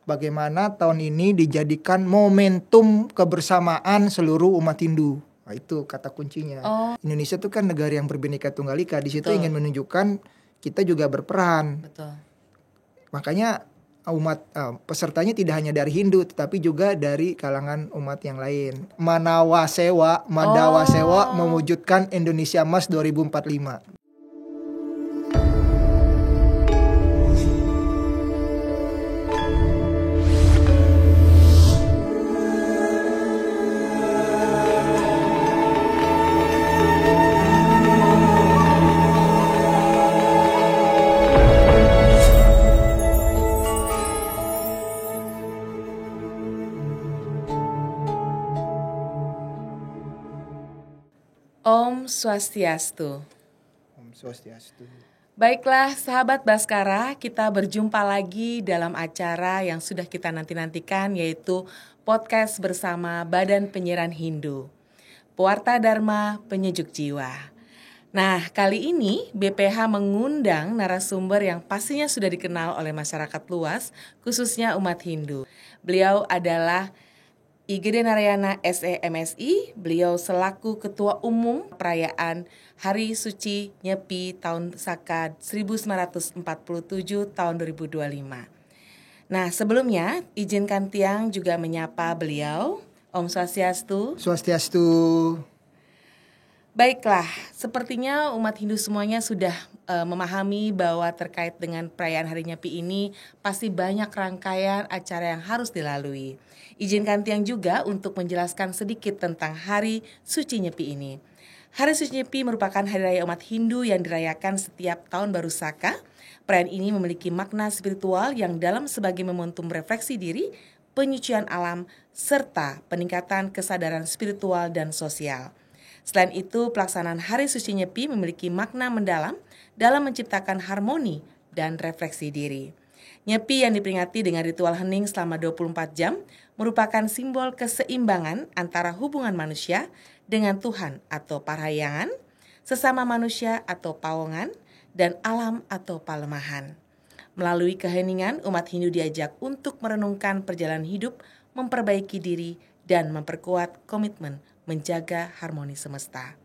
bagaimana tahun ini dijadikan momentum kebersamaan seluruh umat Hindu. Nah, itu kata kuncinya. Indonesia itu kan negara yang berbhinneka tunggal ika. Di situ ingin menunjukkan kita juga berperan. Betul. Makanya pesertanya tidak hanya dari Hindu, tetapi juga dari kalangan umat yang lain. Madawasewa mewujudkan Indonesia Emas 2045. Om Swastiastu. Om Swastiastu. Baiklah sahabat Baskara, kita berjumpa lagi dalam acara yang sudah kita nanti-nantikan, yaitu podcast bersama Badan Penyiaran Hindu, Pewarta Dharma Penyejuk Jiwa. Nah, kali ini BPH mengundang narasumber yang pastinya sudah dikenal oleh masyarakat luas, khususnya umat Hindu. Beliau adalah IGD Narayana SE MSI, beliau selaku Ketua Umum Perayaan Hari Suci Nyepi tahun Saka 1947 tahun 2025. Nah, sebelumnya izinkan Tiang juga menyapa beliau. Om Swastiastu. Swastiastu. Baiklah, sepertinya umat Hindu semuanya sudah memahami bahwa terkait dengan perayaan Hari Nyepi ini pasti banyak rangkaian acara yang harus dilalui. Izinkan Tiang juga untuk menjelaskan sedikit tentang Hari Suci Nyepi ini. Hari Suci Nyepi merupakan hari raya umat Hindu yang dirayakan setiap tahun baru Saka. Perayaan ini memiliki makna spiritual yang dalam sebagai momentum refleksi diri, penyucian alam, serta peningkatan kesadaran spiritual dan sosial. Selain itu, pelaksanaan Hari Suci Nyepi memiliki makna mendalam dalam menciptakan harmoni dan refleksi diri. Nyepi yang diperingati dengan ritual hening selama 24 jam merupakan simbol keseimbangan antara hubungan manusia dengan Tuhan atau Parahyangan, sesama manusia atau Pawongan, dan alam atau Palemahan. Melalui keheningan, umat Hindu diajak untuk merenungkan perjalanan hidup, memperbaiki diri, dan memperkuat komitmen menjaga harmoni semesta.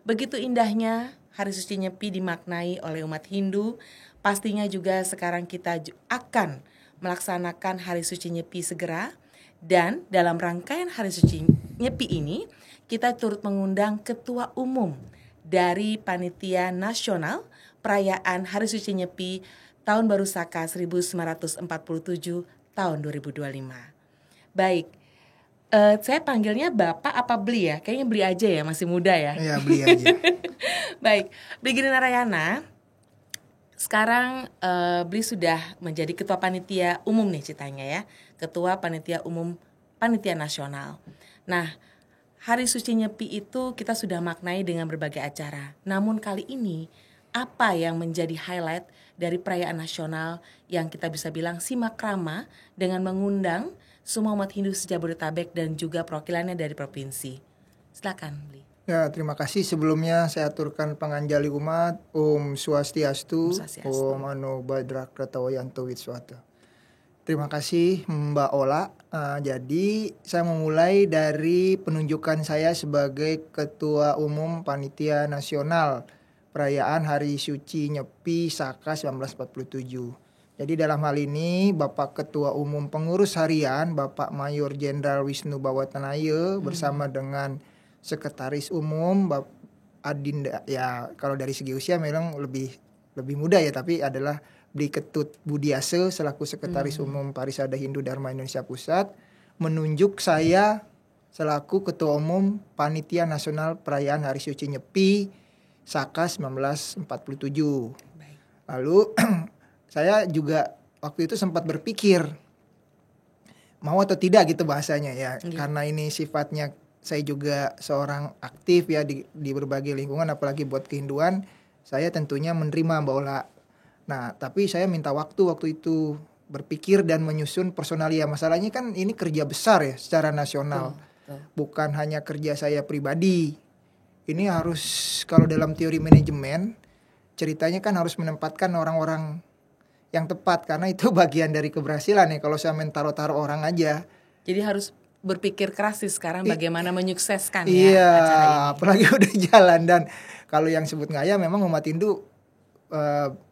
Begitu indahnya Hari Suci Nyepi dimaknai oleh umat Hindu. Pastinya juga sekarang kita akan melaksanakan Hari Suci Nyepi segera. Dan dalam rangkaian Hari Suci Nyepi ini, kita turut mengundang Ketua Umum dari Panitia Nasional Perayaan Hari Suci Nyepi Tahun Baru Saka 1947 tahun 2025. Baik, saya panggilnya Bapak apa Beli ya? Kayaknya Beli aja ya, masih muda ya. Iya, Beli aja. Baik, Beli Narayana, sekarang Beli sudah menjadi Ketua Panitia Umum nih ceritanya ya. Ketua Panitia Umum Panitia Nasional. Nah, Hari Suci Nyepi itu kita sudah maknai dengan berbagai acara. Namun kali ini, apa yang menjadi highlight dari perayaan nasional yang kita bisa bilang simakrama dengan mengundang semua umat Hindu se-Jabodetabek dan juga perwakilannya dari provinsi. Silakan, Beli. Ya, terima kasih. Sebelumnya saya aturkan panganjali umat. Om Swastiastu. Om Ano Badra Kratawayanto Wiswata. Terima kasih Mbak Ola. Jadi saya memulai dari penunjukan saya sebagai Ketua Umum Panitia Nasional Perayaan Hari Suci Nyepi Saka 1947. Jadi dalam hal ini Bapak Ketua Umum Pengurus Harian Bapak Mayor Jenderal Wisnu Bawatanaya bersama dengan Sekretaris Umum Bapak Adinda, ya kalau dari segi usia memang lebih muda ya, tapi adalah Bli Ketut Budiase selaku Sekretaris Umum Parisada Hindu Dharma Indonesia Pusat menunjuk saya selaku Ketua Umum Panitia Nasional Perayaan Hari Suci Nyepi Saka 1947. Baik. Lalu saya juga waktu itu sempat berpikir mau atau tidak gitu bahasanya ya. Karena ini sifatnya saya juga seorang aktif ya di berbagai lingkungan, apalagi buat kehinduan, saya tentunya menerima Mbak Ola. Nah, tapi saya minta waktu itu berpikir dan menyusun personalia. Masalahnya kan ini kerja besar ya secara nasional. Bukan hanya kerja saya pribadi. Ini harus, kalau dalam teori manajemen, ceritanya kan harus menempatkan orang-orang yang tepat, karena itu bagian dari keberhasilan ya. Kalau saya main taruh-taruh orang aja. Jadi harus berpikir keras sih sekarang bagaimana menyukseskan iya, acara ini. Apalagi udah jalan. Dan kalau yang sebut ngayah memang umat Hindu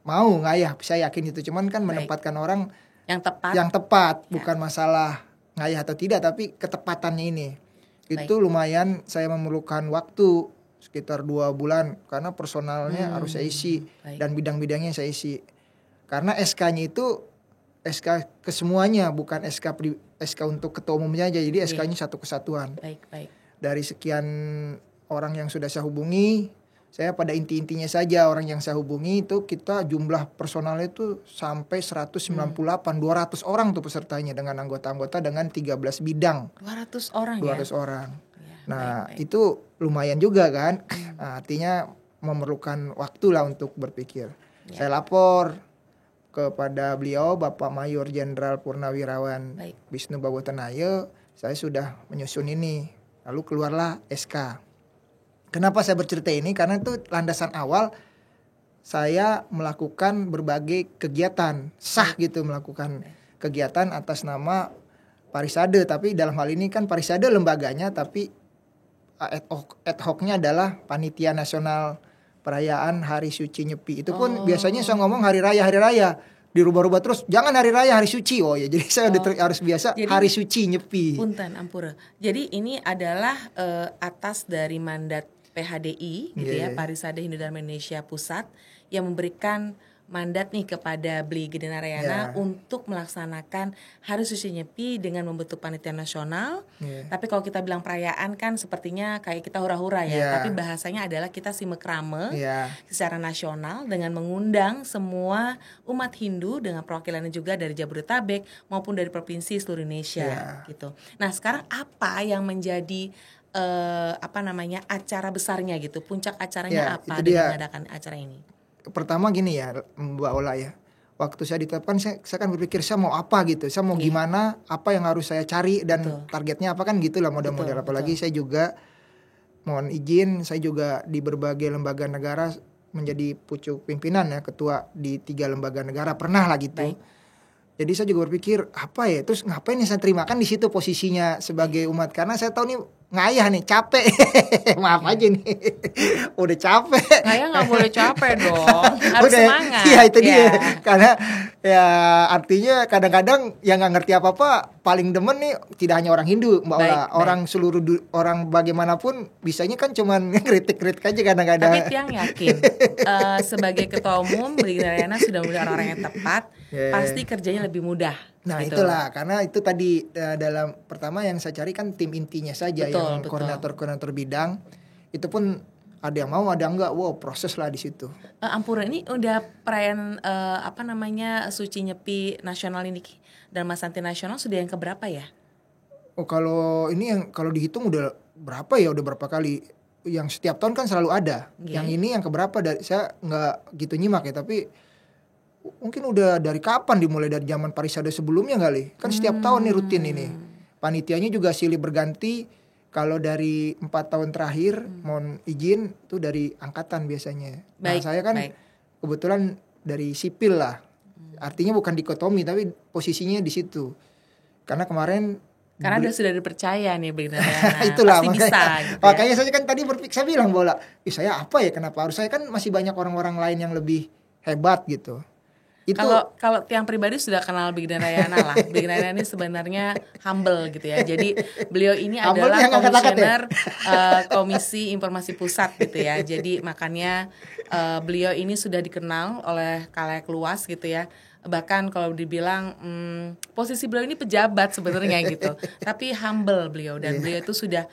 mau ngayah, saya yakin itu. Cuman kan menempatkan orang yang tepat bukan masalah ngayah atau tidak, tapi ketepatannya ini. Itu lumayan saya memerlukan waktu sekitar 2 bulan karena personalnya harus saya isi dan bidang-bidangnya saya isi. Karena SK-nya itu SK ke semuanya, bukan SK untuk ketua umumnya aja. Jadi SK-nya satu kesatuan. Dari sekian orang yang sudah saya hubungi, saya pada inti-intinya saja orang yang saya hubungi itu kita jumlah personalnya itu sampai 198, 200 orang tuh pesertanya dengan anggota-anggota dengan 13 bidang. 200 orang 200 orang. Nah, itu lumayan juga kan. Nah, artinya memerlukan waktu lah untuk berpikir. Saya lapor kepada beliau, Bapak Mayor Jenderal Purnawirawan Wisnu Bawotenaya, saya sudah menyusun ini. Lalu keluarlah SK. Kenapa saya bercerita ini? Karena itu landasan awal saya melakukan berbagai kegiatan sah gitu, melakukan kegiatan atas nama Parisade. Tapi dalam hal ini kan Parisade lembaganya, tapi ad hoc-nya adalah Panitia Nasional Perayaan Hari Suci Nyepi. Itu pun biasanya saya ngomong hari raya dirubah-rubah terus, jangan hari raya, hari suci. Jadi saya harus biasa jadi, hari suci Nyepi. Punten ampura. Jadi ini adalah atas dari mandat PHDI gitu ya, Parisade Hindu Dharma Indonesia Pusat, yang memberikan mandat nih kepada Bli Gede Narayana untuk melaksanakan Hari Suci Nyepi dengan membentuk panitia nasional. Tapi kalau kita bilang perayaan kan sepertinya kayak kita hura-hura ya. Tapi bahasanya adalah kita simekrame secara nasional dengan mengundang semua umat Hindu dengan perwakilannya juga dari Jabodetabek maupun dari provinsi seluruh Indonesia gitu. Nah, sekarang apa yang menjadi acara besarnya gitu? Puncak acaranya apa dengan mengadakan acara ini? Pertama gini ya Mbak Ola ya, waktu saya ditetapkan saya kan berpikir saya mau apa gitu, saya mau gimana, apa yang harus saya cari dan targetnya apa kan gitulah model-model. Apalagi saya juga mohon izin, saya juga di berbagai lembaga negara menjadi pucuk pimpinan ya, ketua di 3 lembaga negara pernah lah gitu. Jadi saya juga berpikir apa ya, terus ngapain yang saya terima, kan di situ posisinya sebagai umat, karena saya tahu nih ngayah nih capek. Maaf aja nih. Udah capek. Ngayah nggak boleh capek dong. Harus semangat. Iya itu dia. Karena ya artinya kadang-kadang yang nggak ngerti apa-apa paling demen nih tidak hanya orang Hindu, Mbak Ola. Orang seluruh orang bagaimanapun bisanya kan cuman kritik-kritik aja kadang-kadang. Tapi Tiang yakin sebagai ketua umum Bli Gede Narayana sudah memilih orang-orang yang tepat, pasti kerjanya lebih mudah. Nah gitu. Itulah, karena itu tadi dalam pertama yang saya cari kan tim intinya saja, yang koordinator bidang. Itu pun ada yang mau, ada yang enggak. Wow, proses lah di situ. Ampura, ini udah perayaan Suci Nyepi nasional ini dan Dharma Santi nasional sudah yang keberapa ya? Oh, kalau ini yang kalau dihitung udah berapa ya? Udah berapa kali? Yang setiap tahun kan selalu ada. Yang ini yang keberapa? Saya nggak gitu nyimak ya, tapi mungkin udah dari kapan, dimulai dari zaman Parisade sebelumnya kali. Kan setiap tahun nih rutin ini. Panitianya juga silih berganti. Kalau dari 4 tahun terakhir, mohon izin, itu dari angkatan biasanya. Nah saya kan kebetulan dari sipil lah. Artinya bukan dikotomi, tapi posisinya di situ. Karena kemarin sudah dipercaya nih benar. Itulah pasti makanya, bisa gitu makanya saya kan tadi berpikir, saya bilang bola, saya apa ya, kenapa harus saya, kan masih banyak orang-orang lain yang lebih hebat gitu. Kalau Tiang pribadi sudah kenal Bli Gede Narayana lah. Bli Gede Narayana ini sebenarnya humble gitu ya. Jadi beliau ini adalah komisioner Komisi Informasi Pusat gitu ya. Jadi makanya beliau ini sudah dikenal oleh khalayak luas gitu ya. Bahkan kalau dibilang posisi beliau ini pejabat sebenarnya gitu. Tapi humble beliau, dan beliau itu sudah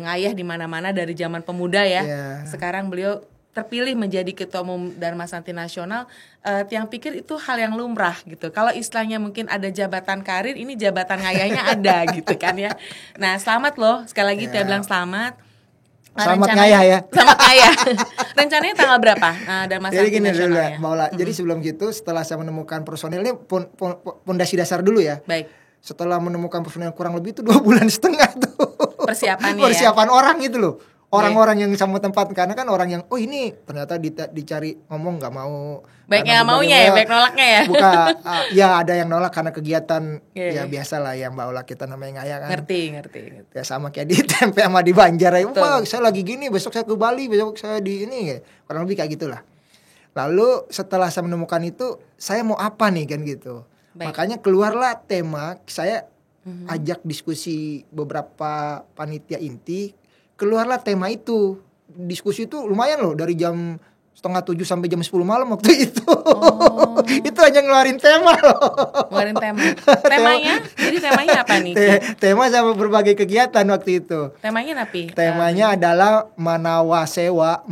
ngayah di mana-mana dari zaman pemuda ya. Sekarang beliau terpilih menjadi Ketua Umum Dharma Santi Nasional. Tiang pikir itu hal yang lumrah gitu. Kalau istilahnya mungkin ada jabatan karir, ini jabatan ngayahnya ada gitu kan ya. Nah, selamat loh, sekali lagi Tiang bilang selamat. Selamat ngayah ya. Selamat ngayah. Rencananya tanggal berapa? Dharma Santi Jadi gini dulu ya. Maula. Jadi sebelum gitu, setelah saya menemukan personil ini pondasi dasar dulu ya. Baik. Setelah menemukan personil kurang lebih itu 2,5 bulan tuh. Persiapan orang gitu loh. orang-orang yang sama tempat, karena kan orang yang ini ternyata dicari ngomong nggak mau, baiknya maunya ya, baik nolaknya ya. Bukan, ya ada yang nolak karena kegiatan ya biasa lah ya Mbak Ola, kita namanya ngaya kan. Ngerti. Ya sama kayak di tempe sama di Banjar ya. Wah, saya lagi gini, besok saya ke Bali, besok saya di ini ya. Kurang lebih kayak gitulah. Lalu setelah saya menemukan itu, saya mau apa nih kan gitu. Baik. Makanya keluarlah tema, saya ajak diskusi beberapa panitia inti, keluarlah tema itu. Diskusi itu lumayan loh, dari jam 6:30 sampai jam 10 malam waktu itu. Itu hanya ngeluarin tema loh. Ngeluarin tema. Temanya? Jadi temanya apa nih? Tema sama berbagai kegiatan waktu itu. Temanya apa? Temanya adalah Manawasewa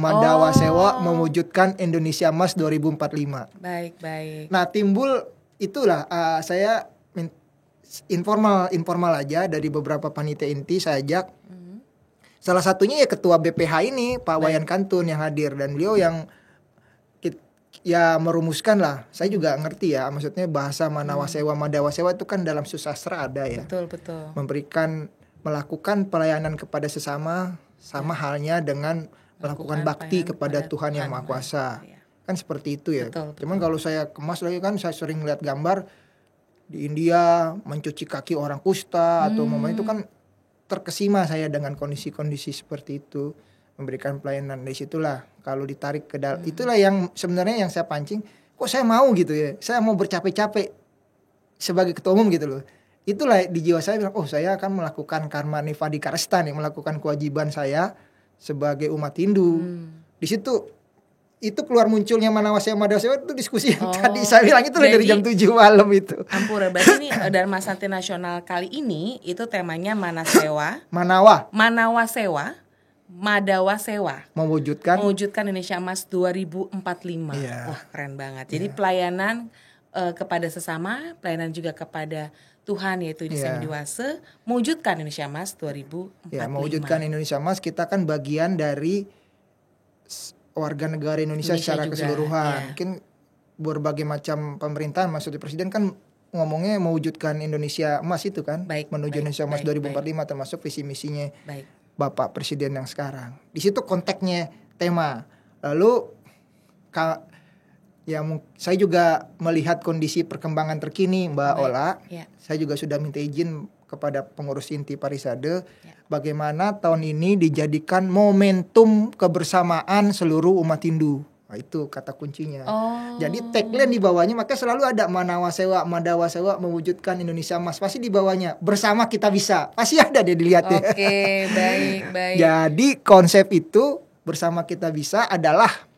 mewujudkan Indonesia Emas 2045. Baik. Nah, timbul itulah saya informal aja dari beberapa panitia inti saya ajak. Salah satunya ya ketua BPH ini Pak Wayan Kantun yang hadir, dan beliau yang ya merumuskan lah. Saya juga ngerti ya, maksudnya bahasa Manawasewa, Madawasewa itu kan dalam susastra ada ya. Betul. Melakukan pelayanan kepada sesama, sama halnya dengan melakukan bakti kepada Tuhan yang Maha Kuasa. Kan seperti itu ya. Betul. Cuman kalau saya kemas lagi kan, saya sering lihat gambar di India mencuci kaki orang kusta atau itu kan terkesima saya dengan kondisi-kondisi seperti itu, memberikan pelayanan. Dari situlah kalau ditarik ke dalam, itulah yang sebenarnya yang saya pancing, kok saya mau gitu ya, saya mau bercapek-capek sebagai ketua umum gitu loh. Itulah di jiwa saya bilang, saya akan melakukan karma nivadika resta nih, melakukan kewajiban saya sebagai umat Hindu. Di situ itu keluar munculnya Manawasewa Madawasewa itu diskusi yang tadi saya bilang itu dari jam 7 malam itu. Ampura, berarti ini Dharma Santi Nasional kali ini itu temanya Manawasewa, Madawasewa, mewujudkan Indonesia Emas 2045. Yeah. Wah, keren banget. Jadi pelayanan kepada sesama, pelayanan juga kepada Tuhan, yaitu di Sang Dewasa, mewujudkan Indonesia Emas 2045. Ya, mewujudkan Indonesia Emas, kita kan bagian dari warga negara Indonesia secara juga, keseluruhan. Mungkin berbagai macam pemerintahan, maksudnya presiden kan ngomongnya mewujudkan Indonesia Emas itu kan, menuju Indonesia Emas 2045, termasuk visi misinya Bapak Presiden yang sekarang. Di situ konteksnya tema. Lalu saya juga melihat kondisi perkembangan terkini Mbak Ola. Saya juga sudah minta izin kepada pengurus inti Parisade, bagaimana tahun ini dijadikan momentum kebersamaan seluruh umat Hindu. Nah, itu kata kuncinya. Jadi tagline di bawahnya, makanya selalu ada Manawasewa, Madawasewa mewujudkan Indonesia Emas. Pasti di bawahnya bersama kita bisa. Pasti ada deh dilihat ya. Oke, baik. Jadi konsep itu bersama kita bisa adalah,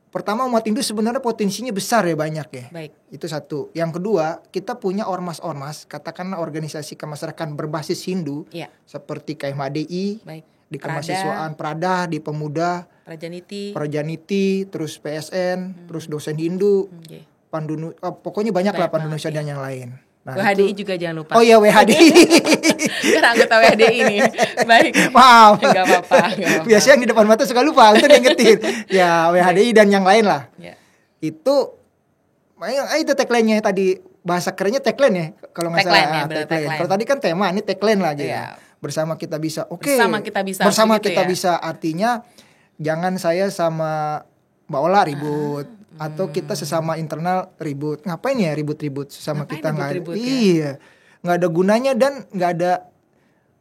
pertama, umat Hindu sebenarnya potensinya besar ya, banyak ya. Baik. Itu satu. Yang kedua, kita punya ormas-ormas, katakanlah organisasi kemasyarakatan berbasis Hindu, seperti KMHDI, di kemahasiswaan, Prada, di Pemuda, Prajaniti, terus PSN, terus dosen Hindu, Pandunu, pokoknya banyak lah Pandunusia dan yang lain. Nah, WHDI juga jangan lupa. Oh iya, WHDI. Kan anggota WHDI ini. Baik. Maaf. Gak apa-apa. Biasanya yang di depan mata suka lupa, itu diingetin. Ya, WHDI dan yang lain lah. Itu tagline-nya tadi, bahasa kerennya tagline ya, kalau nggak salah. Tagline. Kalau tadi kan tema, ini tagline lagi. Bersama kita bisa. Oke. Bersama kita bisa. Artinya jangan saya sama Mbak Ola ribut. Atau kita sesama internal ribut. Ngapain ya ribut-ribut sesama kita, nggak? Iya, nggak ada gunanya dan nggak ada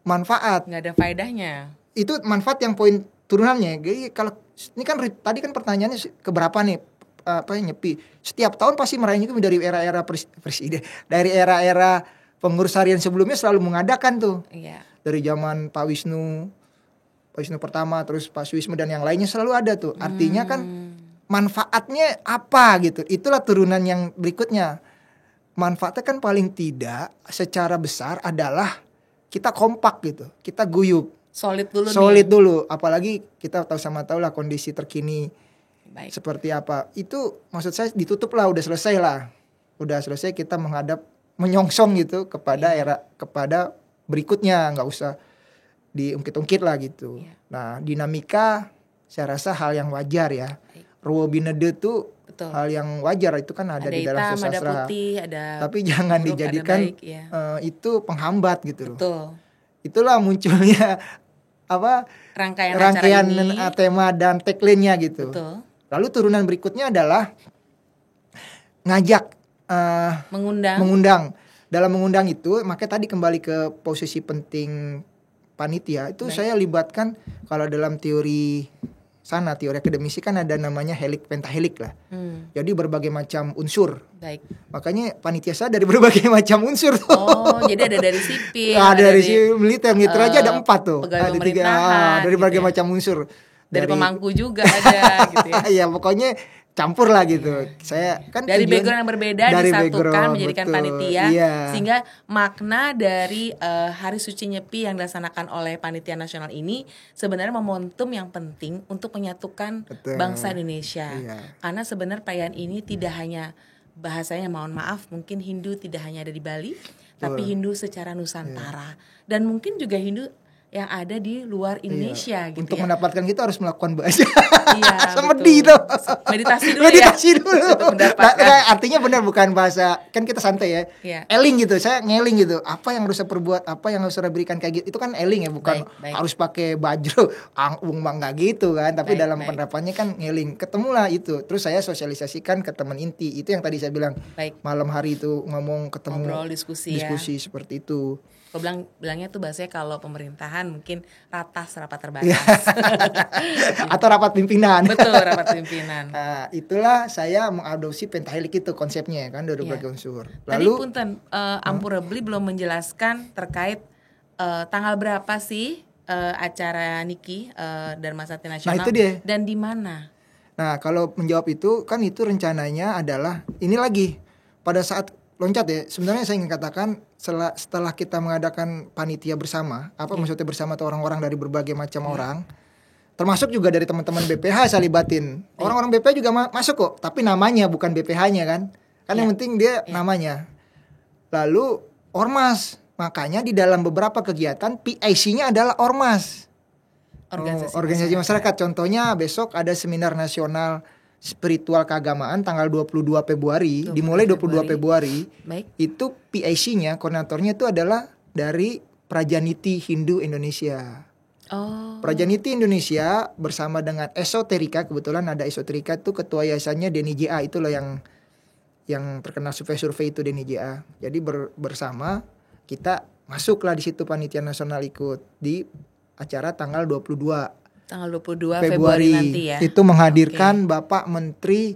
manfaat. Nggak ada faedahnya. Itu manfaat yang poin turunannya. Jadi kalau ini kan tadi kan pertanyaannya keberapa nih nyepi? Setiap tahun pasti merayakan dari era-era presiden, dari era-era pengurus harian sebelumnya selalu mengadakan tuh. Dari zaman Pak Wisnu pertama, terus Pak Suwisma dan yang lainnya selalu ada tuh. Artinya kan manfaatnya apa gitu. Itulah turunan yang berikutnya. Manfaatnya kan paling tidak secara besar adalah kita kompak gitu. Kita guyup. Solid dulu. Apalagi kita tahu lah kondisi terkini. Seperti apa. Itu maksud saya ditutup lah, udah selesai lah. Udah selesai kita menyongsong gitu kepada kepada berikutnya. Nggak usah diungkit-ungkit lah gitu. Nah, dinamika saya rasa hal yang wajar ya. Ruwo binede itu hal yang wajar, itu kan ada di dalam sastra. Ada putih, ada tapi jangan buruk, dijadikan baik, itu penghambat gitu loh. Betul. Itulah munculnya rangkaian tema dan tagline-nya gitu. Betul. Lalu turunan berikutnya adalah ngajak, mengundang. Dalam mengundang itu, makanya tadi kembali ke posisi penting panitia itu. Baik. Saya libatkan kalau dalam teori akademisi kan ada namanya helik pentahelik lah. Jadi berbagai macam unsur. Baik. Makanya panitia saya dari berbagai macam unsur tuh. Oh, jadi ada dari sipil, ada dari militer aja ada 4 tuh. Ada 3 dari berbagai macam unsur. Dari pemangku juga ada gitu ya. Iya, pokoknya campur lah gitu. Saya kan dari background yang berbeda disatukan menjadikan panitia, sehingga makna dari Hari Suci Nyepi yang dilaksanakan oleh Panitia Nasional ini sebenarnya momentum yang penting untuk menyatukan bangsa Indonesia. Karena sebenarnya perayaan ini tidak hanya bahasanya, mohon maaf, mungkin Hindu tidak hanya ada di Bali, tapi Hindu secara Nusantara dan mungkin juga Hindu yang ada di luar Indonesia gitu. Untuk ya. Mendapatkan kita harus melakukan bahasa. Iya, Semedi itu. Meditasi dulu ya. Artinya benar, bukan bahasa, kan kita santai ya. Eling gitu, saya ngeling gitu. Apa yang harus saya perbuat, apa yang harus saya berikan kayak gitu. Itu kan eling ya, bukan harus pakai baju enggak gitu kan. Tapi dalam penerapannya kan ngeling. Ketemulah itu. Terus saya sosialisasikan ke teman inti. Itu yang tadi saya bilang. Malam hari itu ngomong, ketemu, ngobrol, diskusi seperti itu. Aku bilangnya tuh bahasanya kalau pemerintahan mungkin ratas, rapat terbatas. Atau rapat pimpinan. Betul, rapat pimpinan. Nah, itulah saya mengadopsi pentahelik itu konsepnya kan, dari berbagai unsur. Lalu tadi punten, Ampurabli belum menjelaskan terkait tanggal berapa sih acara Niki Dharma Sakti Nasional, itu dia. Dan di mana? Nah, kalau menjawab itu kan itu rencananya adalah ini lagi pada saat loncat ya. Sebenarnya saya ingin katakan setelah kita mengadakan panitia bersama, maksudnya bersama atau orang-orang dari berbagai macam orang, termasuk juga dari teman-teman BPH saya libatin. Orang-orang BPH juga masuk kok, tapi namanya bukan BPH-nya kan. Kan yang penting dia namanya. Lalu ormas, makanya di dalam beberapa kegiatan PIC-nya adalah ormas. Organisasi masyarakat. Contohnya besok ada seminar nasional spiritual keagamaan tanggal 22 Februari, dimulai 22 Februari. Itu PIC-nya, koordinatornya itu adalah dari Prajaniti Hindu Indonesia. Prajaniti Indonesia bersama dengan Esoterika, kebetulan ada Esoterika itu ketua yayasannya Denny J.A. Itulah yang terkenal survei itu Denny J.A. Jadi bersama kita masuklah di situ panitia nasional ikut di acara tanggal 22 Februari nanti ya. Itu menghadirkan Bapak Menteri,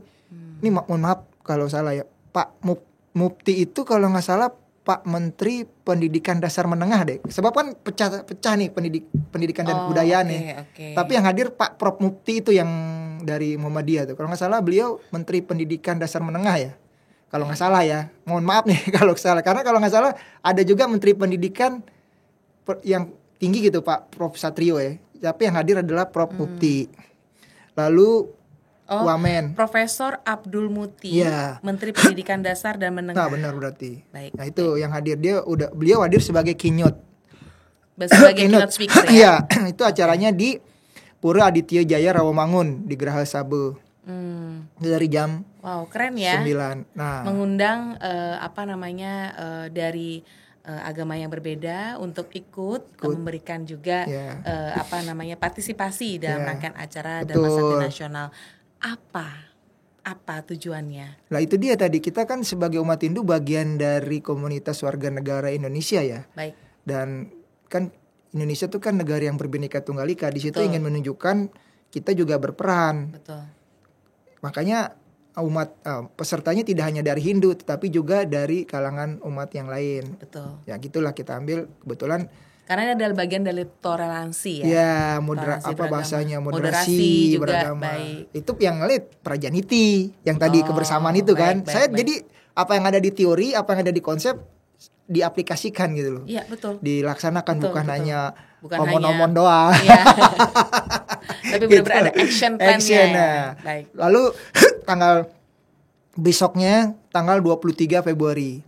ini mohon maaf kalau salah ya, Pak Mufti itu kalau nggak salah Pak Menteri Pendidikan Dasar Menengah deh. Sebab kan pecah nih pendidikan dan kebudayaan nih. Tapi yang hadir Pak Prof Mufti itu yang dari Muhammadiyah tuh. Kalau nggak salah beliau Menteri Pendidikan Dasar Menengah ya. Kalau nggak salah ya, mohon maaf nih kalau salah. Karena kalau nggak salah ada juga Menteri Pendidikan yang tinggi gitu Pak Prof Satrio ya. Tapi yang hadir adalah Prof Mufti. Lalu Wamen Profesor Abdul Muti, Menteri Pendidikan Dasar dan Menengah. Nah, benar berarti. Nah, itu yang hadir, beliau hadir sebagai keynote. Sebagai keynote speaker ya. Iya, itu acaranya di Pura Aditya Jaya Rawamangun di Geraha Sabe. Dari jam keren ya. 9. Nah, mengundang dari agama yang berbeda untuk ikut. Memberikan juga partisipasi dalam rangkaian acara Dharma Sakti Nasional. Apa tujuannya? Nah, itu dia tadi, kita kan sebagai umat Hindu bagian dari komunitas warga negara Indonesia ya. Baik. Dan kan Indonesia itu kan negara yang berbineka tunggal ika. Di situ ingin menunjukkan kita juga berperan. Betul. Makanya umat pesertanya tidak hanya dari Hindu tetapi juga dari kalangan umat yang lain. Betul. Ya gitulah kita ambil kebetulan. Karena ini adalah bagian dari toleransi ya. Ya, bahasanya moderasi juga beragama. Baik. Itu yang ngelit Prajaniti yang tadi kebersamaan itu kan. Saya jadi apa yang ada di teori, apa yang ada di konsep diaplikasikan gitu loh. Iya, betul. Dilaksanakan bukan hanya omong-omong doang. Iya. Tapi benar-benar ada action plan-nya. Baik. Lalu tanggal besoknya tanggal 23 Februari.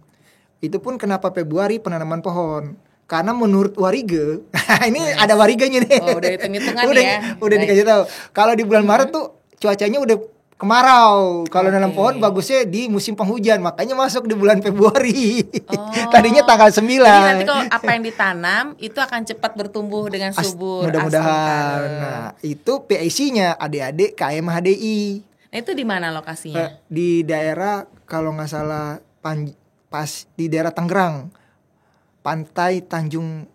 Itu pun kenapa Februari penanaman pohon? Karena menurut Warige, ini ada wariganya nih. Udah hitung-hitungan ya. Udah dikasih tahu. Kalau di bulan Maret tuh cuacanya udah kemarau. Kalau nanam pohon bagusnya di musim penghujan, makanya masuk di bulan Februari. Tadinya tanggal 9. Jadi nanti kalau apa yang ditanam itu akan cepat bertumbuh dengan subur. Mudah-mudahan. Nah, itu PIC-nya adik-adik KM HDI. Nah, itu di mana lokasinya? Di daerah kalau nggak salah pas di daerah Tangerang, Pantai Tanjung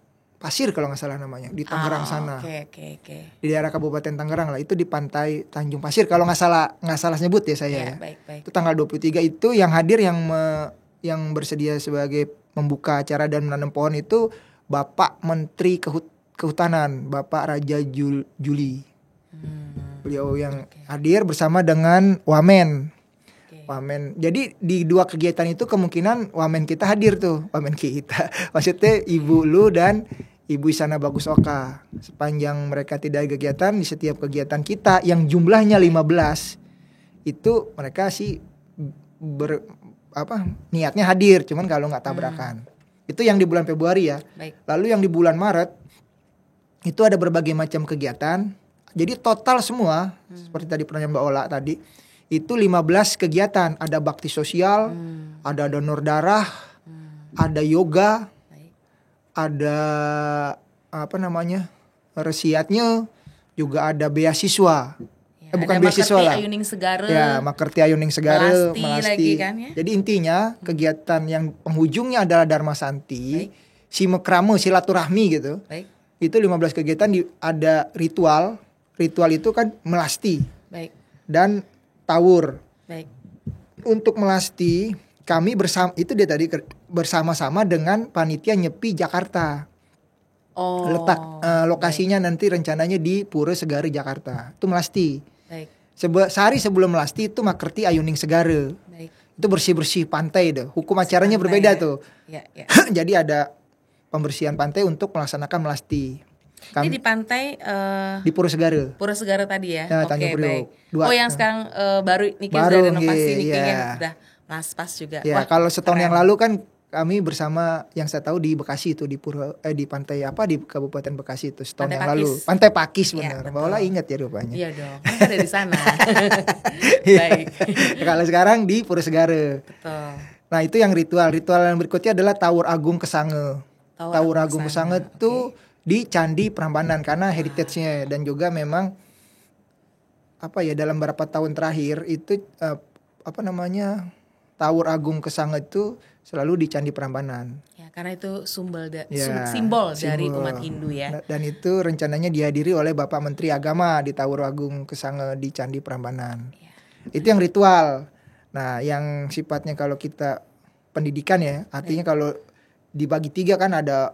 Pasir kalau nggak salah namanya, di Tangerang sana. Oke. Di daerah Kabupaten Tangerang lah, itu di Pantai Tanjung Pasir kalau nggak salah nyebut ya saya. Baik. Itu tanggal 23 itu yang hadir yang bersedia sebagai membuka acara dan menanam pohon itu Bapak Menteri Kehutanan, Bapak Raja Juli. Beliau yang hadir bersama dengan Wamen. Wamen. Jadi di 2 kegiatan itu kemungkinan wamen kita hadir tuh. Wamen kita. Maksudnya Ibu Lu dan Ibu Isana Bagus Oka. Sepanjang mereka tidak ada kegiatan, di setiap kegiatan kita yang jumlahnya 15 itu mereka sih niatnya hadir, cuman kalau nggak tabrakan. Itu yang di bulan Februari ya. Baik. Lalu yang di bulan Maret itu ada berbagai macam kegiatan. Jadi total semua seperti tadi pertanyaan Mbak Ola tadi, itu 15 kegiatan. Ada bakti sosial, ada donor darah, ada yoga, ada resiatnya, juga ada beasiswa. Bukan beasiswa lah. Ayuning Segara. Ya, Makerti Ayuning Segara, Melasti lagi kan ya. Jadi intinya kegiatan yang penghujungnya adalah Dharma Santi, Simekrame, silaturahmi gitu. Baik. Itu 15 kegiatan ada ritual. Ritual itu kan melasti. Baik. Dan tawur. Baik. Untuk melasti kami bersama-sama dengan panitia Nyepi Jakarta. Letak lokasinya nanti rencananya di Pura Segara Jakarta. Itu melasti. Baik. Sehari sebelum melasti itu Makerti Ayuning Segara. Baik. Itu bersih-bersih pantai deh. Hukum acaranya berbeda tuh. Ya. Jadi ada pembersihan pantai untuk melaksanakan melasti. Ini di pantai di Pura Segara. Pura Segara tadi ya. Ya, Tanjung Priok. Yang sekarang baru sudah renovasi sudah pas juga. Ya, kalau setahun yang lalu kan kami bersama yang saya tahu di Bekasi itu di pantai di Kabupaten Bekasi itu setahun yang lalu. Pantai Pakis benar. Mbak Ola ingat ya rupanya. Iya dong. Kan ada di sana. Baik. Kalau sekarang di Pura Segara. Betul. Nah, itu yang ritual. Ritual yang berikutnya adalah Tawur Agung Kesange. Tawur Agung Kesange itu di Candi Prambanan karena heritage-nya, dan juga memang dalam beberapa tahun terakhir itu Tawur Agung Kesange itu selalu di Candi Prambanan. Ya, karena itu simbol dari umat Hindu ya. Dan itu rencananya dihadiri oleh Bapak Menteri Agama di Tawur Agung Kesange di Candi Prambanan. Ya. Itu yang ritual. Nah, yang sifatnya kalau kita pendidikan ya, artinya kalau dibagi 3 kan ada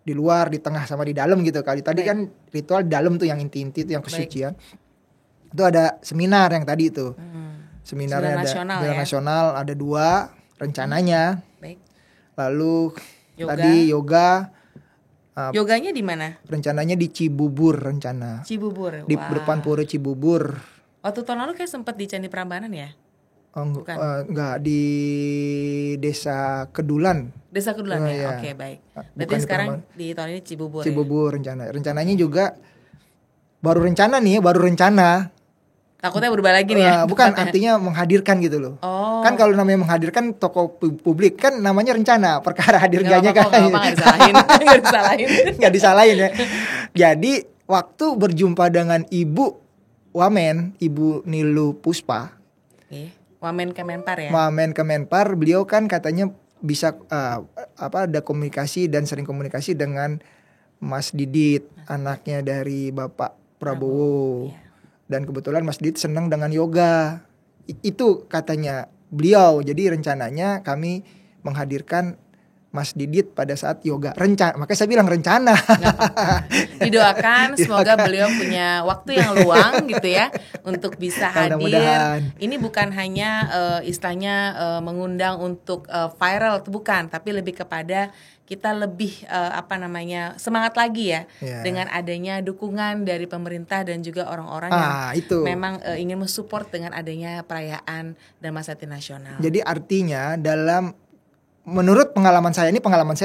di luar, di tengah, sama di dalam gitu kali. Tadi kan ritual di dalam tuh yang inti-inti itu yang kesucian. Itu ada seminar yang tadi itu. Seminarnya ada nasional ada 2 rencananya. Baik. Lalu tadi yoga. Yoganya di mana? Rencananya di Cibubur rencana. Cibubur. Di depan Pura Cibubur. Waktu tahun lalu kayak sempat di Candi Prambanan ya? Enggak, di Desa Kedulan. Desa Kedulan ya. Oke, baik. Berarti sekarang di tahun ini Cibubur. Cibubur rencananya juga baru rencana. Takutnya berubah lagi nih ya. Bukan, artinya menghadirkan gitu loh. Kan kalau namanya menghadirkan tokoh publik kan namanya rencana. Perkara hadir enggaknya kan. Enggak disalahin ya. Jadi waktu berjumpa dengan Ibu Wamen, Ibu Nilu Puspa. Wamen Kemenpar ya. Wamen Kemenpar, beliau kan katanya bisa ada komunikasi dan sering komunikasi dengan Mas Didit, anaknya dari Bapak Prabowo. Dan kebetulan Mas Didit senang dengan yoga. Itu katanya beliau. Jadi rencananya kami menghadirkan Mas Didit pada saat yoga. Makanya saya bilang rencana. Didoakan semoga beliau punya waktu yang luang gitu ya untuk bisa hadir. Ini bukan hanya istilahnya mengundang untuk viral, bukan, tapi lebih kepada kita lebih semangat lagi ya dengan adanya dukungan dari pemerintah dan juga orang-orang yang memang ingin mensupport dengan adanya perayaan Dharma Santi Nasional. Jadi artinya menurut pengalaman saya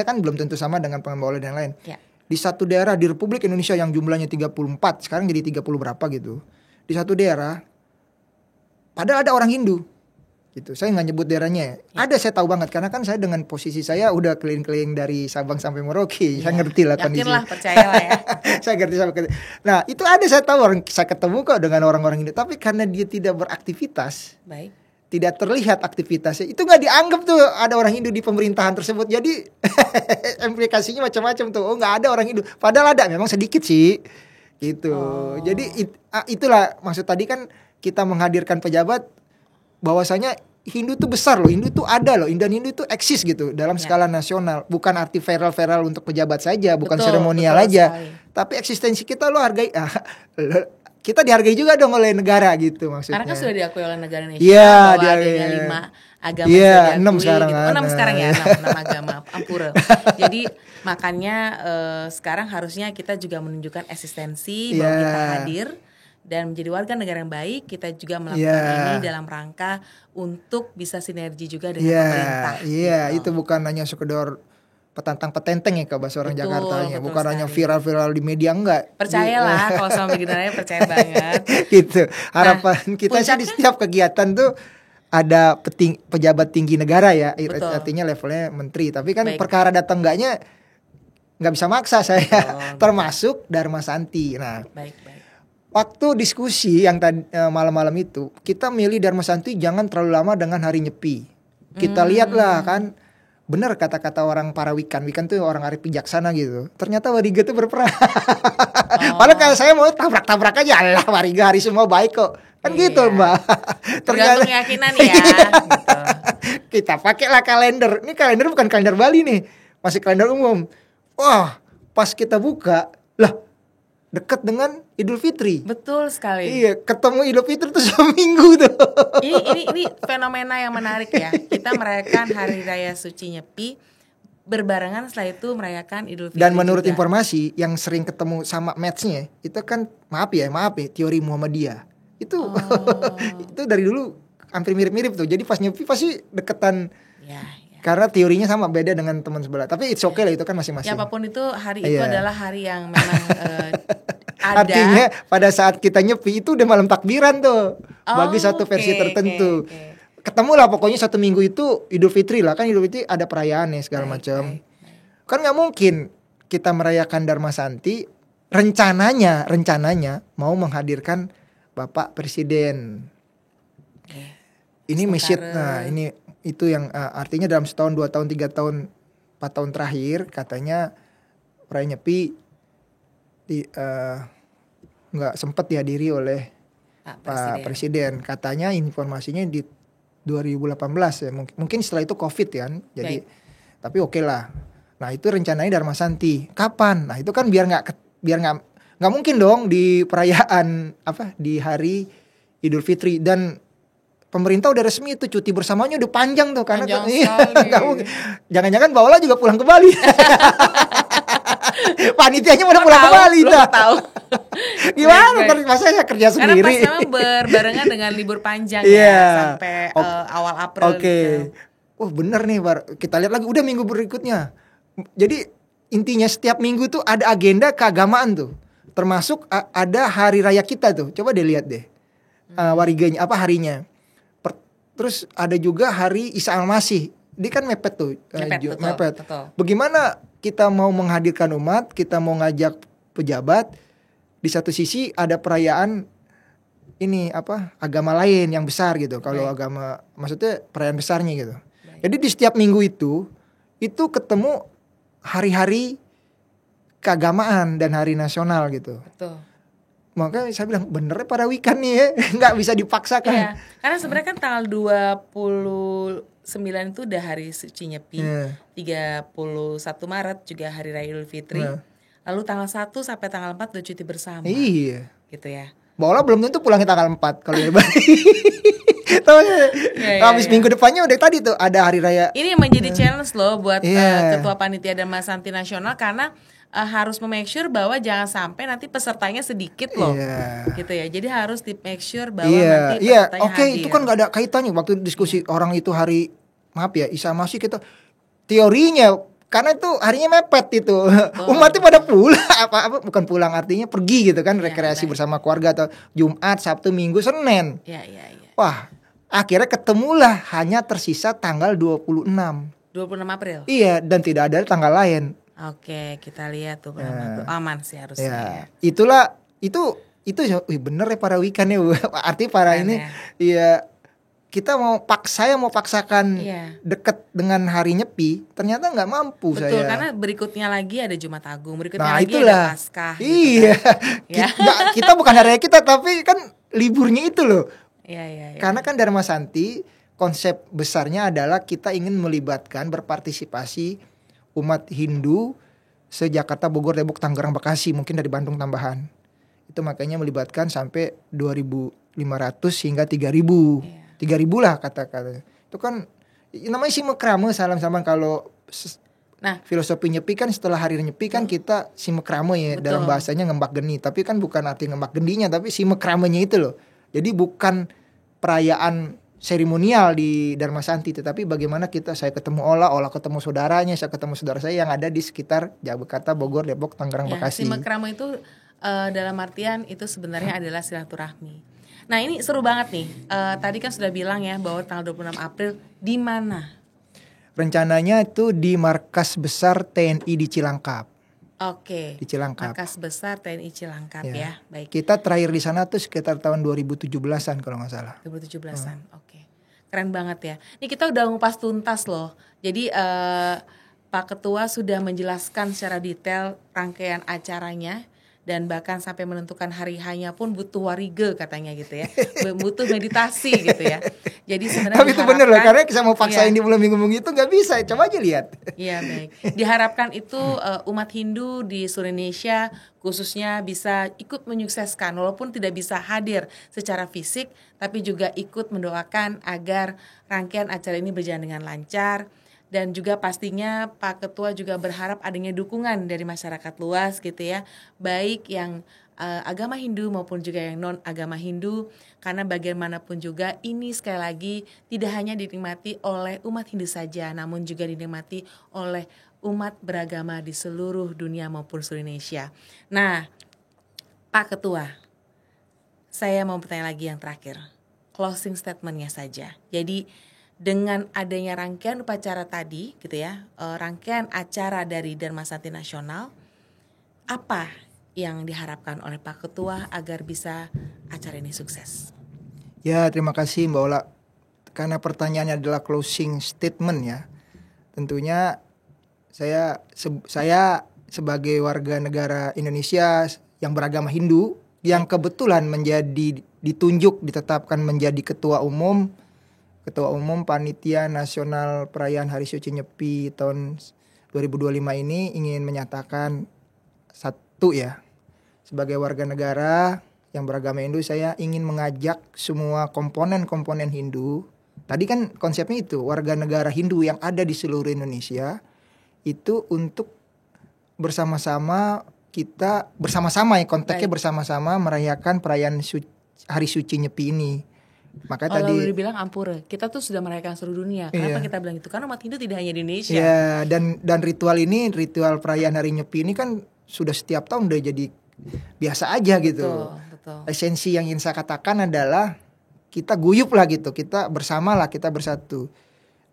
kan belum tentu sama dengan pengalaman yang lain. Ya. Di satu daerah di Republik Indonesia yang jumlahnya 34, sekarang jadi 30 berapa gitu. Di satu daerah padahal ada orang Hindu gitu. Saya nggak nyebut daerahnya. Ada, saya tahu banget karena kan saya dengan posisi saya udah keliling-keliling dari Sabang sampai Merauke. Saya ngerti lah kondisinya. Yakinlah, percayalah ya. Saya ngerti sampai. Nah, itu ada, saya tahu orang, saya ketemu kok dengan orang-orang ini. Tapi karena dia tidak beraktivitas, Baik. tidak terlihat aktivitasnya, itu nggak dianggap tuh ada orang Hindu di pemerintahan tersebut. Jadi implikasinya macam-macam tuh. Oh, nggak ada orang Hindu. Padahal ada, memang sedikit sih. Gitu. Jadi itulah maksud tadi kan kita menghadirkan pejabat. Bahwasanya Hindu tuh besar loh, Hindu tuh ada loh, dan Hindu tuh eksis gitu dalam skala nasional. Bukan arti viral untuk pejabat saja, bukan seremonial aja, tapi eksistensi kita lo hargai. Kita dihargai juga dong oleh negara gitu maksudnya. Karena kan sudah diakui oleh negara Indonesia bahwa adanya 5 agama yang diakui. 6 sekarang gitu. 6 sekarang ya, 6 agama, ampura. Jadi makanya sekarang harusnya kita juga menunjukkan eksistensi bahwa kita hadir dan menjadi warga negara yang baik. Kita juga melakukan ini dalam rangka untuk bisa sinergi juga dengan pemerintah. Itu bukan hanya sekedar petantang-petenteng ya ke bahasa orang Jakartanya, bukan hanya viral-viral di media, enggak. Percayalah kalau sama beginnernya, percaya banget. Gitu. Harapan kita sih di setiap kegiatan tuh ada pejabat tinggi negara ya, artinya levelnya menteri. Tapi kan perkara datang enggaknya nggak bisa maksa saya, termasuk Dharma Santi. Nah, waktu diskusi yang tadi malam-malam itu, kita milih Dharma Santi jangan terlalu lama dengan hari Nyepi. Kita lihatlah kan, benar kata-kata orang para Wikan tuh orang arif bijaksana gitu. Ternyata Wariga tuh berperan. Padahal kalau saya mau tabrak-tabrak aja, alah Wariga hari semua baik kok. Kan gitu Mbak. Tergantung keyakinan ya. Gitu. Kita pakailah kalender. Ini kalender bukan kalender Bali nih, masih kalender umum. Wah, pas kita buka, lah dekat dengan Idul Fitri. Betul sekali. Iya, ketemu Idul Fitri tuh seminggu tuh. Ini fenomena yang menarik ya. Kita merayakan Hari Raya Suci Nyepi, berbarengan setelah itu merayakan Idul Fitri. Dan menurut juga. informasi yang sering ketemu sama matchnya, itu kan maaf ya, teori Muhammadiyah. Itu itu dari dulu hampir mirip-mirip tuh. Jadi pas Nyepi pasti deketan. Ya. Karena teorinya sama, beda dengan teman sebelah. Tapi it's okay lah, itu kan masing-masing. Ya apapun itu, hari itu adalah hari yang memang ada. Artinya pada saat kita Nyepi itu udah malam takbiran tuh. Bagi satu versi tertentu. Ketemu lah pokoknya satu minggu itu Idul Fitri lah. Kan Idul Fitri ada perayaan ya segala macam. Kan gak mungkin kita merayakan Dharma Santi rencananya mau menghadirkan Bapak Presiden. Ini mesyit. Nah ini itu yang artinya dalam setahun, 2 tahun, 3 tahun, 4 tahun terakhir katanya perayaan Nyepi nggak sempat dihadiri oleh Pak Presiden. Katanya informasinya di 2018 ya, mungkin setelah itu COVID kan. Jadi tapi oke lah. Nah itu rencananya Dharma Santi. Kapan? Nah itu kan biar nggak mungkin dong di perayaan di hari Idul Fitri. Dan pemerintah udah resmi itu cuti bersamanya udah panjang tuh karena nggak mungkin. Jangan-jangan Mbak Ola juga pulang ke Bali. Panitianya udah pulang ke Bali dah. Tahu. Gimana kan masa saya kerja sendiri. Karena pas berbarengan dengan libur panjang ya sampai awal April gitu. Wah bener nih kita lihat lagi udah minggu berikutnya. Jadi intinya setiap minggu tuh ada agenda keagamaan tuh. Termasuk ada hari raya kita tuh. Coba deh lihat deh. Wariganya harinya. Terus ada juga hari Isa Al-Masih. Dia kan mepet tuh. Mepet. Betul. Bagaimana kita mau menghadirkan umat, kita mau ngajak pejabat, di satu sisi ada perayaan ini agama lain yang besar gitu. Kalau agama maksudnya perayaan besarnya gitu. Jadi di setiap minggu itu ketemu hari-hari keagamaan dan hari nasional gitu. Betul. Makanya saya bilang bener para Wikan nih ya, nggak bisa dipaksakan. Iya, karena sebenarnya kan tanggal 29 itu udah hari suci Nyepi, 31 Maret juga hari Raya Idul Fitri. Lalu tanggal 1 sampai tanggal 4 udah cuti bersama. Iya. Gitu ya. Mbak Ola belum tentu pulangnya tanggal 4 kalau di Bali. Habis minggu depannya udah tadi tuh ada hari raya. Ini menjadi challenge loh buat Ketua Panitia Dharma Santi Nasional karena harus make sure bahwa jangan sampai nanti pesertanya sedikit loh, gitu ya. Jadi harus di make sure bahwa nanti pesertanya hadir. Itu kan nggak ada kaitannya waktu diskusi orang itu hari Isa Masih kita teorinya karena itu harinya mepet itu. Umatnya pada pulang, apa bukan pulang artinya pergi gitu kan, rekreasi bersama keluarga atau Jumat, Sabtu, Minggu, Senin. Wah, akhirnya ketemulah hanya tersisa tanggal 26 April. Iya, dan tidak ada tanggal lain. Oke, kita lihat tuh aman sih harusnya. Itulah itu bener ya para wikan ya. Arti para ini ya kita saya mau paksakan deket dengan hari Nyepi, ternyata nggak mampu. Betul, saya. Karena berikutnya lagi ada Jumat Agung, berikutnya lagi itulah. ada Paskah. Iya, gitu kan. kita bukan hari kita, tapi kan liburnya itu loh. Iya. Karena kan Dharma Santi konsep besarnya adalah kita ingin melibatkan berpartisipasi umat Hindu se-Jakarta, Bogor, Depok, Tangerang, Bekasi, mungkin dari Bandung tambahan. Itu makanya melibatkan sampai 2.500 hingga 3.000. 3.000 lah kata-kata. Itu kan namanya simekrame salam-saman kalau filosofi Nyepi kan setelah hari Nyepi kan kita simekrame ya. Betul. Dalam bahasanya ngembak geni, tapi kan bukan arti ngembak geninya, tapi simekramenya itu loh. Jadi bukan perayaan seremonial di Dharma Santi, tetapi bagaimana saya ketemu Ola ketemu saudaranya, saya ketemu saudara saya yang ada di sekitar Jakarta, Bogor, Depok, Tangerang, Bekasi. Simekrame itu dalam artian itu sebenarnya adalah silaturahmi. Nah ini seru banget nih. Tadi kan sudah bilang ya bahwa tanggal 26 April di mana? Rencananya itu di markas besar TNI di Cilangkap. Oke. Di Cilangkap. Markas besar TNI Cilangkap ya. Baik. Kita terakhir di sana tuh sekitar tahun 2017-an kalau nggak salah. 2017-an. Oke. Keren banget ya. Ini kita udah ngupas tuntas loh. Jadi Pak Ketua sudah menjelaskan secara detail rangkaian acaranya. Dan bahkan sampai menentukan hari hanya pun butuh warige katanya gitu ya, butuh meditasi gitu ya. Jadi sebenarnya tapi itu bener loh, karena kita mau paksain di bulan minggu itu nggak bisa, coba aja lihat. Iya baik. Diharapkan itu umat Hindu di seluruh Indonesia khususnya bisa ikut menyukseskan, walaupun tidak bisa hadir secara fisik, tapi juga ikut mendoakan agar rangkaian acara ini berjalan dengan lancar. Dan juga pastinya Pak Ketua juga berharap adanya dukungan dari masyarakat luas gitu ya. Baik yang agama Hindu maupun juga yang non agama Hindu. Karena bagaimanapun juga ini sekali lagi tidak hanya dinikmati oleh umat Hindu saja, namun juga dinikmati oleh umat beragama di seluruh dunia maupun seluruh Indonesia. Nah Pak Ketua, saya mau bertanya lagi yang terakhir. Closing statement-nya saja. Jadi dengan adanya rangkaian upacara tadi gitu ya, rangkaian acara dari Dharma Santi Nasional, apa yang diharapkan oleh Pak Ketua agar bisa acara ini sukses? Ya, terima kasih Mbak Ola. Karena pertanyaannya adalah closing statement ya. Tentunya saya sebagai warga negara Indonesia yang beragama Hindu, yang kebetulan ditetapkan menjadi ketua umum Panitia Nasional Perayaan Hari Suci Nyepi tahun 2025 ini ingin menyatakan satu ya, sebagai warga negara yang beragama Hindu, saya ingin mengajak semua komponen Hindu. Tadi kan konsepnya itu, warga negara Hindu yang ada di seluruh Indonesia itu untuk bersama-sama ya, konteksnya bersama-sama merayakan perayaan Hari Suci Nyepi ini. Maka tadi lalu dibilang ampura, kita tuh sudah merayakan seluruh dunia. Kenapa kita bilang itu? Karena umat Hindu tidak hanya di Indonesia. Iya, dan ritual perayaan Hari Nyepi ini kan sudah setiap tahun udah jadi biasa aja gitu. Betul. Esensi yang ingin saya katakan adalah kita guyup lah gitu, kita bersama lah, kita bersatu.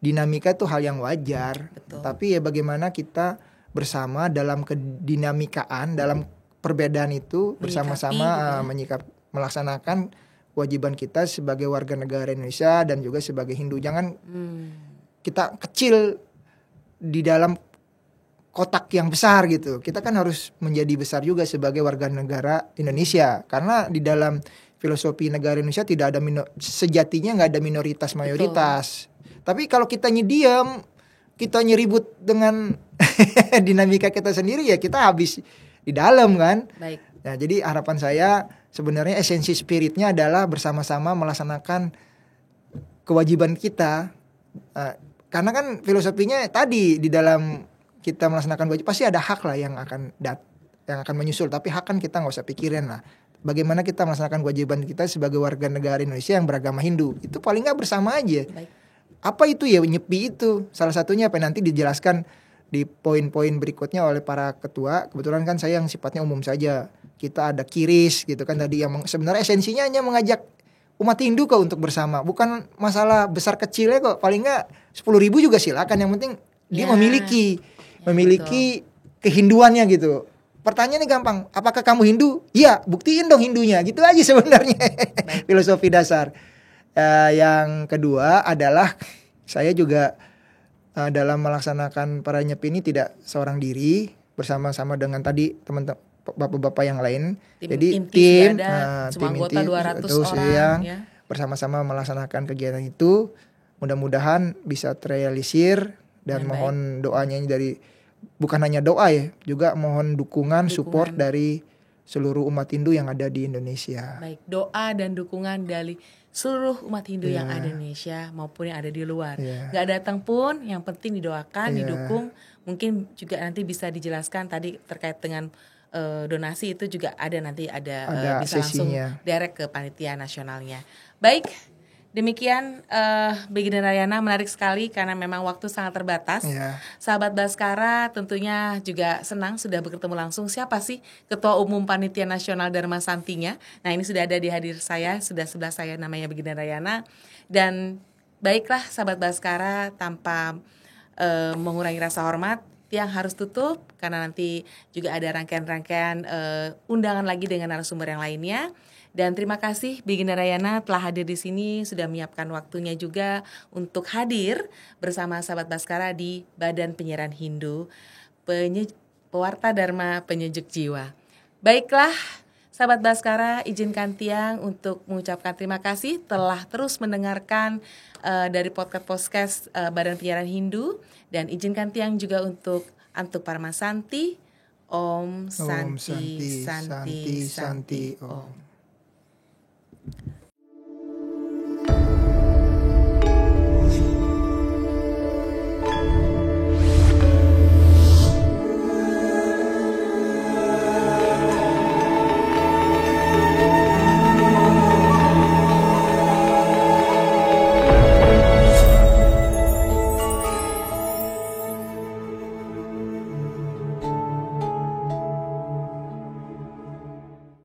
Dinamika itu hal yang wajar. Betul. Tapi ya bagaimana kita bersama dalam kedinamikaan, dalam perbedaan itu bersama-sama melaksanakan kewajiban kita sebagai warga negara Indonesia dan juga sebagai Hindu. Jangan kita kecil di dalam kotak yang besar gitu. Kita kan harus menjadi besar juga sebagai warga negara Indonesia. Karena di dalam filosofi negara Indonesia tidak ada sejatinya nggak ada minoritas mayoritas. Betul. Tapi kalau kita diam, kita ribut dengan dinamika kita sendiri, ya kita habis di dalam kan. Baik. Nah, jadi harapan saya sebenarnya esensi spiritnya adalah bersama-sama melaksanakan kewajiban kita. Karena kan filosofinya tadi di dalam kita melaksanakan wajib pasti ada hak lah yang akan menyusul. Tapi hak kan kita nggak usah pikirin lah. Bagaimana kita melaksanakan kewajiban kita sebagai warga negara Indonesia yang beragama Hindu. Itu paling nggak bersama aja. Baik. Apa itu ya Nyepi itu? Salah satunya apa nanti dijelaskan di poin-poin berikutnya oleh para ketua. Kebetulan kan saya yang sifatnya umum saja. Kita ada kiris gitu kan tadi yang sebenarnya esensinya hanya mengajak umat Hindu kok untuk bersama. Bukan masalah besar kecilnya kok. Paling nggak 10.000 juga silakan. Yang penting dia memiliki betul. Kehinduannya gitu. Pertanyaannya gampang. Apakah kamu Hindu? Iya, buktiin dong Hindunya. Gitu aja sebenarnya filosofi dasar. Yang kedua adalah saya juga dalam melaksanakan para nyepi ini tidak seorang diri, bersama-sama dengan tadi teman-teman bapak-bapak yang lain. Jadi tim anggota 200 itu orang yang bersama-sama melaksanakan kegiatan itu. Mudah-mudahan bisa terrealisir dan mohon doanya dari bukan hanya doa ya, juga mohon dukungan support dari seluruh umat Hindu yang ada di Indonesia. Baik, doa dan dukungan dari seluruh umat Hindu yang ada di Indonesia maupun yang ada di luar. Gak datang pun, yang penting didoakan, didukung. Mungkin juga nanti bisa dijelaskan tadi terkait dengan donasi itu juga ada nanti ada bisa sesinya. Langsung direct ke panitia nasionalnya. Baik, demikian Beginner Rayana, menarik sekali karena memang waktu sangat terbatas. Sahabat Baskara tentunya juga senang sudah bertemu langsung siapa sih Ketua Umum Panitia Nasional Dharma Santinya. Nah ini sudah ada di hadir saya, sudah sebelah saya namanya Beginner Rayana. Dan baiklah sahabat Baskara, tanpa mengurangi rasa hormat, yang harus tutup karena nanti juga ada rangkaian-rangkaian undangan lagi dengan narasumber yang lainnya. Dan terima kasih Beginner Rayana telah hadir di sini, sudah menyiapkan waktunya juga untuk hadir bersama sahabat Baskara di Badan Penyiaran Hindu, Pewarta Dharma Penyejuk Jiwa. Baiklah sahabat Baskara, izinkan Tiang untuk mengucapkan terima kasih telah terus mendengarkan dari podcast Badan Penyiaran Hindu, dan izinkan Tiang juga untuk Antuk Parmasanti. Om Santi Santi Santi Om.